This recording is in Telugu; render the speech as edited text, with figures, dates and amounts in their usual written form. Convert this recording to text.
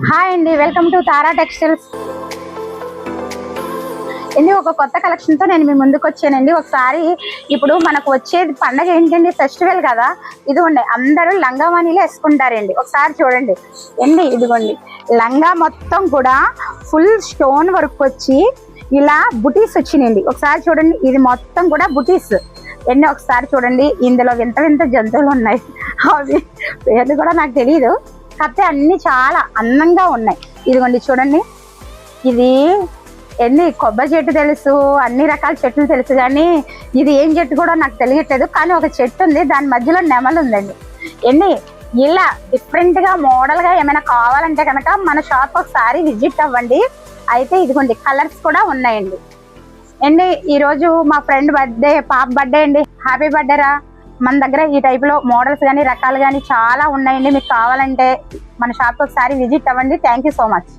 హాయ్ అండి, వెల్కమ్ టు తారా టెక్స్టైల్స్. ఇది ఒక కొత్త కలెక్షన్ తో నేను మీ ముందుకు వచ్చానండి. ఒకసారి ఇప్పుడు మనకు వచ్చేది పండగ ఏంటండి, ఫెస్టివల్ కదా. ఇదిగోండి అందరూ లంగావాణిలో వేసుకుంటారండి. ఒకసారి చూడండి అండి, ఇదిగోండి లంగా మొత్తం కూడా ఫుల్ స్టోన్ వర్క్ వచ్చి ఇలా బుటీస్ వచ్చినాయండి. ఒకసారి చూడండి, ఇది మొత్తం కూడా బుటీస్ ఎన్ని. ఒకసారి చూడండి, ఇందులో వింత వింత జంతువులు ఉన్నాయి. అవి పేర్లు కూడా నాకు తెలియదు, కాకపోతే అన్ని చాలా అందంగా ఉన్నాయి. ఇదిగోండి చూడండి, ఇది ఎన్ని కొబ్బరి చెట్టు తెలుసు, అన్ని రకాల చెట్లు తెలుసు, కానీ ఇది ఏం చెట్టు కూడా నాకు తెలియట్లేదు. కానీ ఒక చెట్టు ఉంది, దాని మధ్యలో నెమలు ఉందండి. ఎన్ని ఇలా డిఫరెంట్గా మోడల్గా ఏమైనా కావాలంటే కనుక మన షాప్ ఒకసారి విజిట్ అవ్వండి. అయితే ఇదిగోండి కలర్స్ కూడా ఉన్నాయండి. అండి ఈరోజు మా ఫ్రెండ్ బర్త్డే, పాప బర్త్డే అండి. హ్యాపీ బర్త్డేరా. మన దగ్గర ఈ టైప్లో మోడల్స్ కానీ రకాలు కానీ చాలా ఉన్నాయండి. మీకు కావాలంటే మన షాప్కి ఒకసారి విజిట్ అవ్వండి. Thank you so much.